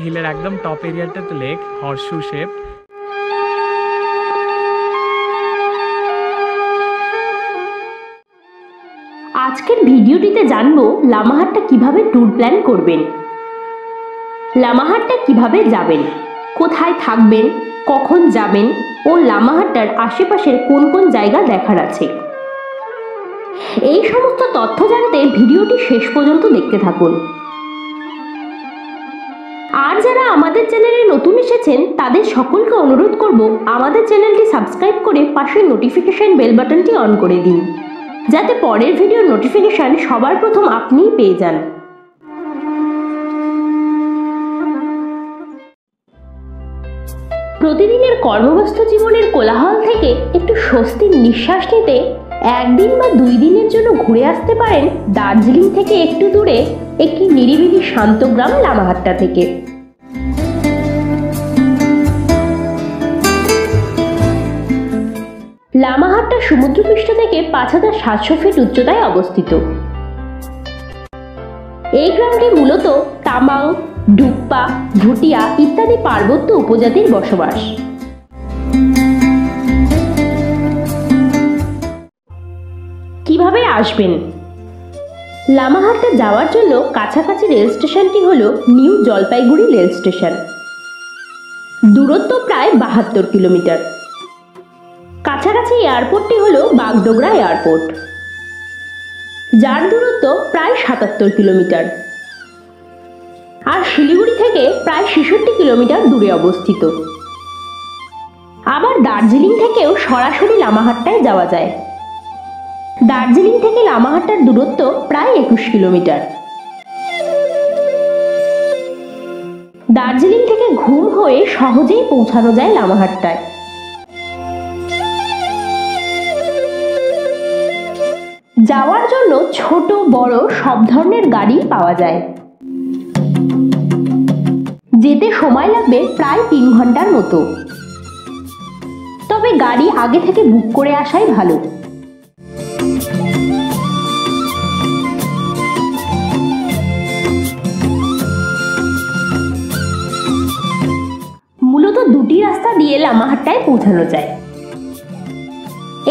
হিলের একদম top এরিয়াটাতে lake horseshoe shape. আজকের ভিডিওটিতে জানবো লামাহাট্টা কিভাবে ট্যুর প্ল্যান করবেন, লামাহাট্টা কিভাবে যাবেন, কোথায় থাকবেন, কখন যাবেন ও লামাহাট্টার আশেপাশের কোন কোন জায়গা দেখার আছে। এই সমস্ত তথ্য জানতে ভিডিওটি শেষ পর্যন্ত দেখতে থাকুন। আর যারা আমাদের চ্যানেলে নতুন এসেছেন তাদের সকলকে অনুরোধ করব আমাদের চ্যানেলটি সাবস্ক্রাইব করে পাশের নোটিফিকেশন বেল বাটনটি অন করে দিন, যাতে পরের ভিডিওর নোটিফিকেশন সবার প্রথম আপনিই পেয়ে যান। প্রতিদিনের কর্মব্যস্ত জীবনের কোলাহল থেকে একটু স্বস্তির নিঃশ্বাস নিতে একদিন বা 2 দিনের জন্য ঘুরে আসতে পারেন দার্জিলিং থেকে একটু দূরে একটি নিরিবিলি শান্ত গ্রাম লামাহাট্টা থেকে। লামাহাট্টা সমুদ্রপৃষ্ঠ থেকে 5700 ফিট উচ্চতায় অবস্থিত। এই গ্রামটি মূলত তামাং, ডুপ্পা, ভুটিয়া ইত্যাদি পার্বত্য উপজাতির বসবাস। কিভাবে আসবেন? লামাহাট্টা যাওয়ার জন্য কাছাকাছি রেল স্টেশনটি হল নিউ জলপাইগুড়ি রেল স্টেশন। দূরত্ব প্রায় 72 কিলোমিটার। কাছাকাছি এয়ারপোর্টটি হল বাগডোগরা এয়ারপোর্ট, যার দূরত্ব প্রায় 77 কিলোমিটার, আর শিলিগুড়ি থেকে প্রায় 66 কিলোমিটার দূরে অবস্থিত। আবার দার্জিলিং থেকেও সরাসরি লামাহাট্টায় যাওয়া যায়। দার্জিলিং থেকে লামাহাট্টার দূরত্ব প্রায় 21 কিলোমিটার। দার্জিলিং থেকে ঘুম হয়ে সহজেই পৌঁছানো যায় লামাহাট্টায়। যাওয়ার জন্য ছোট বড় সব ধরনের গাড়ি পাওয়া যায়। যেতে সময় লাগবে প্রায় 3 ঘন্টার মতো, তবে গাড়ি আগে থেকে বুক করে আসাই ভালো। মূলত 2টি রাস্তা দিয়ে লামাহাট্টায় পৌঁছানো যায়।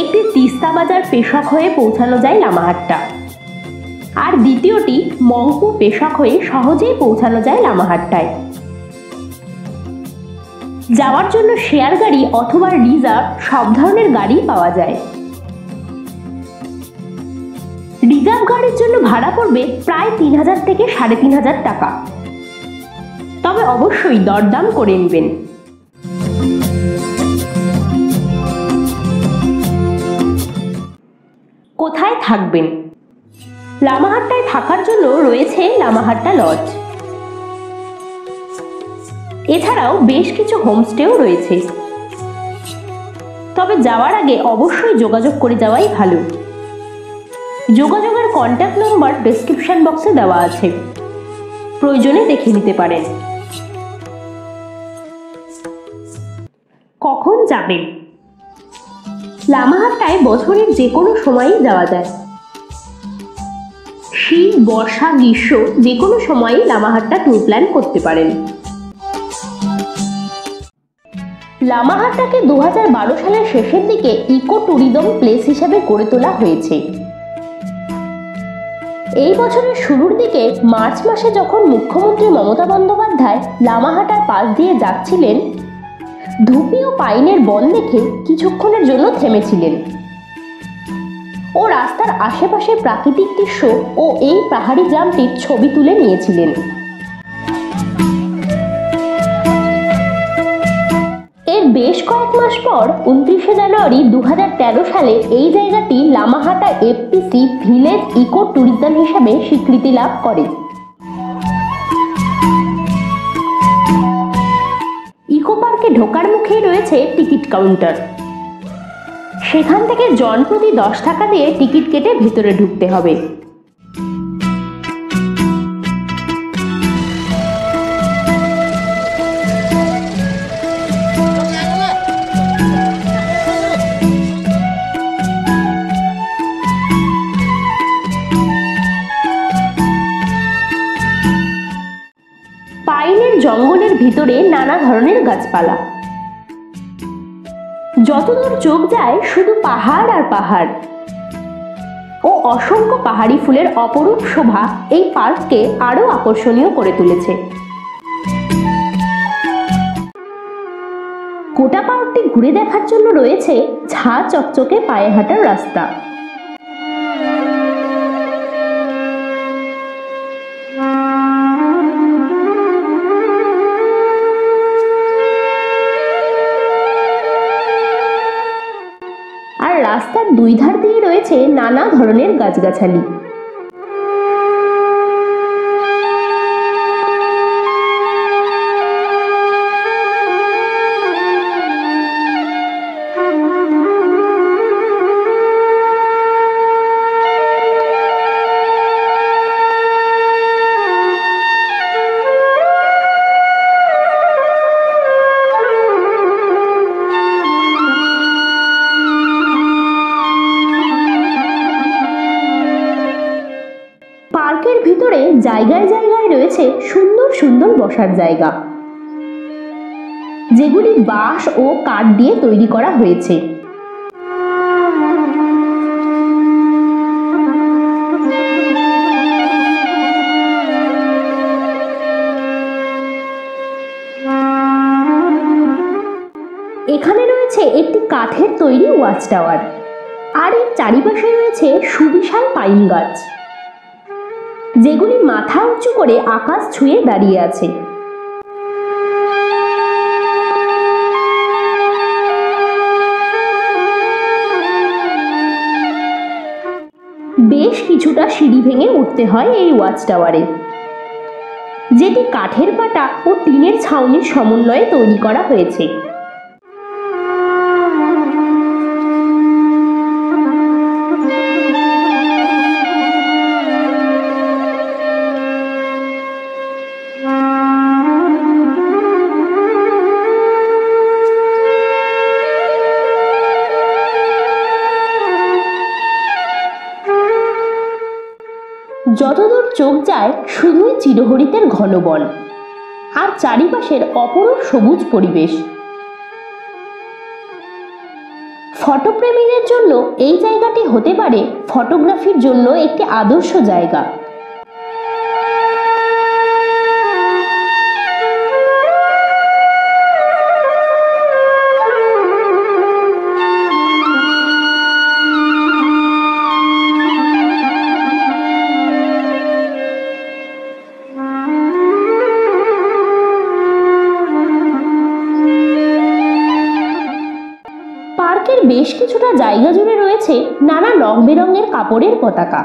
একটি তিস্তা বাজার পেশক হয়ে পৌঁছানো যায় লামাহাট্টা, আর দ্বিতীয়টি মংপু পেশক হয়ে সহজেই পৌঁছানো যায় লামাহাট্টায়। যাওয়ার জন্য শেয়ার গাড়ি অথবা রিজার্ভ সব ধরনের গাড়ি পাওয়া যায়। রিজার্ভ গাড়ির জন্য ভাড়া পড়বে প্রায় 3000 থেকে 3500 টাকা, তবে অবশ্যই দরদাম করে নেবেন। কোথায় থাকবেন? লামাহাট্টায় থাকার জন্য রয়েছে লামাহাট্টা লজ। এছাড়াও বেশ কিছু হোমস্টেও রয়েছে, তবে যাওয়ার আগে অবশ্যই যোগাযোগ করে যাওয়াই ভালো। যোগাযোগের কন্ট্যাক্ট নম্বর ডেসক্রিপশন বক্সে দেওয়া আছে, প্রয়োজনে দেখে নিতে পারেন। কখন যাবেন? লামাহাট্টায় বছরের যে কোনো সময়ই যাওয়া যায়। শীত, বর্ষা, গ্রীষ্ম যে কোনো সময়ই লামাহাট্টা ট্যুর প্ল্যান করতে পারেন। লামাহাট্টাকে 2012 সালের শেষের দিকে ইকো ট্যুরিজম প্লেস হিসেবে গড়ে তোলা হয়েছে। এই বছরের শুরুর দিকে মার্চ মাসে যখন মুখ্যমন্ত্রী মমতা বন্দ্যোপাধ্যায় লামাহাট্টার পাশ দিয়ে যাচ্ছিলেন, ধুপি ও পাইনের বন দেখে কিছুক্ষণের জন্য থেমেছিলেন ও রাস্তার আশেপাশের প্রাকৃতিক দৃশ্য ও এই পাহাড়ি গ্রামটির ছবি তুলে নিয়েছিলেন। এর বেশ কয়েক মাস পর 29শে জানুয়ারি 2013 সালে এই জায়গাটি Lamahatta FTC village eco tourism হিসেবে স্বীকৃতি লাভ করে। ইকো পার্কে ঢোকার মুখেই রয়েছে টিকিট কাউন্টার। সেখান থেকে জনপ্রতি 10 টাকা দিয়ে টিকিট কেটে ভেতরে ঢুকতে হবে। পাইনের জঙ্গলে নানা ধরনের গাছপালা। যতদূর চোখ যায় শুধু পাহাড় আর পাহাড় ও অসংখ্য পাহাড়ি ফুলের অপরূপ শোভা এই পার্ককে আরো আকর্ষণীয় করে তুলেছে। গোটা পার্কটি ঘুরে দেখার জন্য রয়েছে ঝাঁ চকচকে পায়ে হাঁটার রাস্তা। আর রাস্তার দুই ধার দিয়ে রয়েছে নানা ধরনের গাছগাছালি। পার্কের ভিতরে জায়গায় জায়গায় রয়েছে সুন্দর সুন্দর বসার জায়গা, যেগুলি বাঁশ ও কাঠ দিয়ে তৈরি করা হয়েছে। এখানে রয়েছে একটি কাঠের তৈরি ওয়াচ টাওয়ার, আর এর চারিপাশে রয়েছে সুবিশাল পাইন গাছ, যেগুলি মাথা উঁচু করে আকাশ ছুঁয়ে দাঁড়িয়ে আছে। বেশ কিছুটা সিঁড়ি ভেঙে উঠতে হয় এই ওয়াচ টাওয়ারে, যেটি কাঠের পাটা ও টিনের ছাউনির সমন্বয়ে তৈরি করা হয়েছে। যতদূর চোখ যায় শুধুই চিরহরিতের ঘন বন আর চারিপাশের অপরূপ সবুজ পরিবেশ। ফটোপ্রেমীদের জন্য এই জায়গাটি হতে পারে ফটোগ্রাফির জন্য একটি আদর্শ জায়গা। পার্কের বেশ কিছুটা জায়গা জুড়ে রয়েছে নানা রং বেরঙের কাপড়ের পতাকা।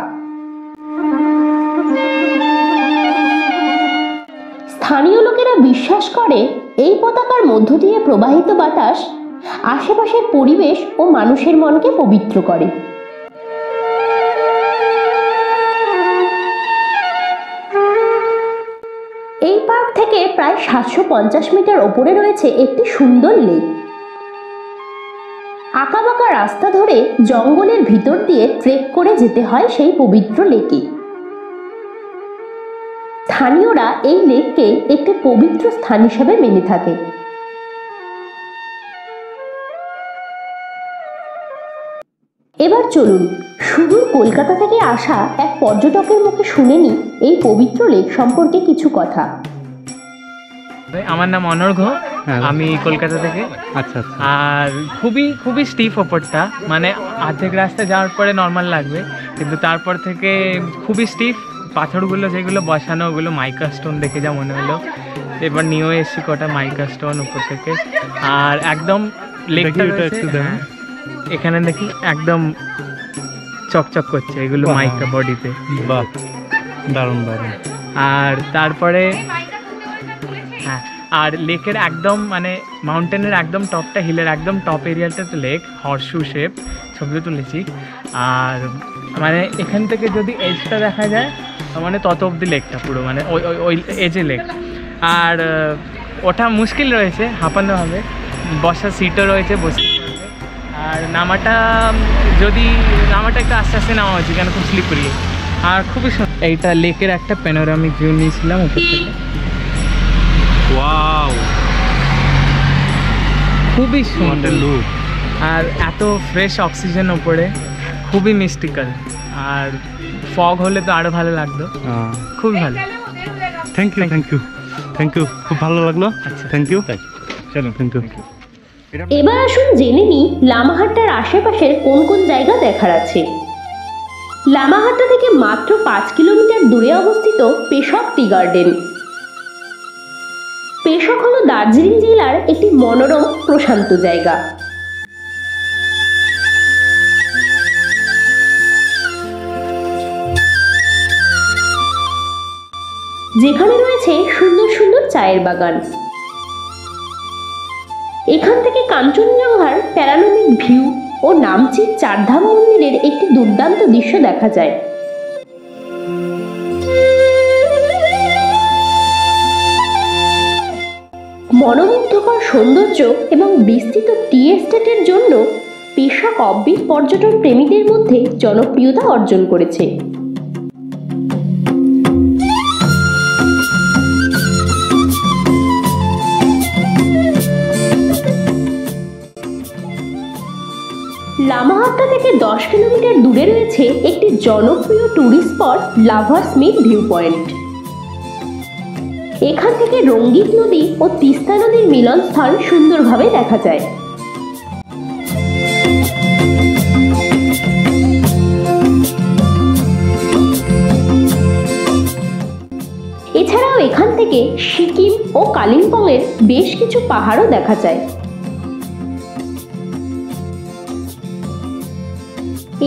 স্থানীয় লোকেরা বিশ্বাস করে এই পতাকার মধ্য দিয়ে প্রবাহিত বাতাস আশেপাশের পরিবেশ ও মানুষের মনকে পবিত্র করে। এই পার্ক থেকে প্রায় 750 মিটার ওপরে রয়েছে একটি সুন্দর লেক। আঁকাবাঁকা রাস্তা ধরে জঙ্গলের ভিতর দিয়ে ট্রেক করে যেতে হয় সেই পবিত্র লেকে। স্থানীয়রা এই লেককে একটি পবিত্র স্থান হিসেবে মেনে থাকে। এবার চলুন সুদূর কলকাতা থেকে আসা এক পর্যটকের মুখে শুনে নিই এই পবিত্র লেক সম্পর্কে কিছু কথা। আমার নাম অনর্ঘ্য, আমি কলকাতা থেকে। আচ্ছা আচ্ছা। আর খুবই স্টিফ ওপরটা, মানে অর্ধেক রাস্তা যাওয়ার পরে নর্মাল লাগবে, কিন্তু তারপর থেকে খুবই স্টিফ। পাথরগুলো যেগুলো বসানো ওগুলো মাইকা স্টোন দেখে যা মনে হলো। এবার নিয়েও এসছি কটা মাইকা স্টোন উপর থেকে। আর একদম লেকটা এখানে দেখি একদম চকচক করছে, এগুলো মাইকা বডিতে। বাহ, দারুণ দারুণ। আর তারপরে হ্যাঁ, আর লেকের একদম মানে মাউন্টেনের একদম টপটা, হিলের একদম টপ এরিয়াটা তো লেক, হর্সশু শেপ, ছবিও তুলেছি। আর মানে এখান থেকে যদি এজটা দেখা যায় মানে তত অবধি লেকটা পুরো, মানে ওই এজে লেক। আর ওটা মুশকিল রয়েছে, হাঁপানো হবে, বসার সিটও রয়েছে, বসে। আর নামাটা একটু আস্তে আস্তে নামা হয়েছে, কেন খুব স্লিপারি। আর খুবই সুন্দর। এইটা লেকের একটা প্যানোরামিক ভিউ নিয়েছিলাম উপর থেকে। ওয়াও, খুবই What a সুন্দর look. আর এত ফ্রেশ অক্সিজেন ওপরে, খুবই মিস্টিক্যাল। আর ফগ হলে তো আরো ভালো লাগতো, খুবই ভালো। Thank you thank you thank you, খুব ভালো লাগলো। আচ্ছা। থ্যাংক ইউ চলো থ্যাংক ইউ। এবার আসুন জেনে নিই লামাহাট্টার আশেপাশের কোন কোন জায়গা দেখার আছে। লামাহাট্টা থেকে মাত্র 5 কিলোমিটার দূরে অবস্থিত পেশক টি গার্ডেন। পেশক হলো দার্জিলিং জেলার একটি মনোরম প্রশান্ত জায়গা। যেখানে রয়েছে সুন্দর সুন্দর চায়ের বাগান। এখান থেকে কাঞ্চনজঙ্ঘার প্যারানোমিক ভিউ ও নামচির চারধাম মন্দিরের একটি দুর্দান্ত দৃশ্য দেখা যায়। মনোমুগ্ধকর সৌন্দর্য এবং বিস্তৃত টি এস্টেটের জন্য পেশক অব্বিট পর্যটন প্রেমীদের মধ্যে জনপ্রিয়তা অর্জন করেছে। লামাহাট্টা থেকে 10 কিলোমিটার দূরে রয়েছে একটি জনপ্রিয় tourist spot lovers meet view point. এখান থেকে রঙ্গিত নদী ও তিস্তা নদীর মিলনস্থল সুন্দরভাবে দেখা যায়। এছাড়াও এখান থেকে সিকিম ও কালিম্পং এর বেশ কিছু পাহাড়ও দেখা যায়।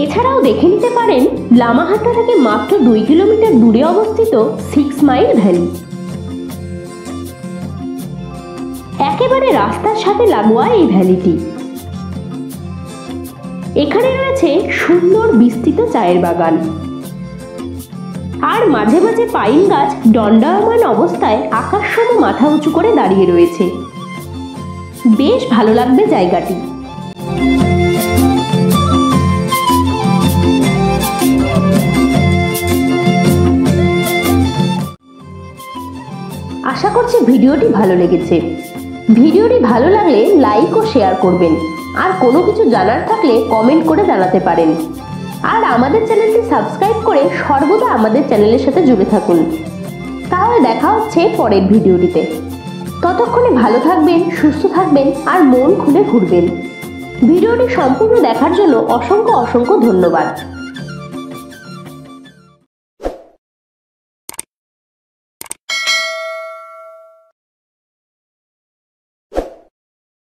এছাড়াও দেখে নিতে পারেন লামাহাট্টা থেকে মাত্র 2 কিলোমিটার দূরে অবস্থিত 6 মাইল ভ্যালি। একেবারে রাস্তার সাথে লাগোয়া এই ভ্যালিটি। এখানে রয়েছে সুন্দর বিস্তৃত চায়ের বাগান আর মাঝে মাঝে পাইন গাছ দণ্ডায়মান অবস্থায় আকাশসম মাথা উঁচু করে দাঁড়িয়ে রয়েছে। বেশ ভালো লাগবে জায়গাটি। আশা করছি ভিডিওটি ভালো লেগেছে। ভিডিওটি ভালো লাগলে লাইক ও শেয়ার করবেন, আর কোনো কিছু জানার থাকলে কমেন্ট করে জানাতে পারেন। আর আমাদের চ্যানেলটি সাবস্ক্রাইব করে সর্বদা আমাদের চ্যানেলের সাথে জুড়ে থাকুন। তাহলে দেখা হচ্ছে পরের ভিডিওটিতে। ততক্ষণে ভালো থাকবেন, সুস্থ থাকবেন আর মন খুলে ঘুরবেন। ভিডিওটি সম্পূর্ণ দেখার জন্য অসংখ্য অসংখ্য ধন্যবাদ।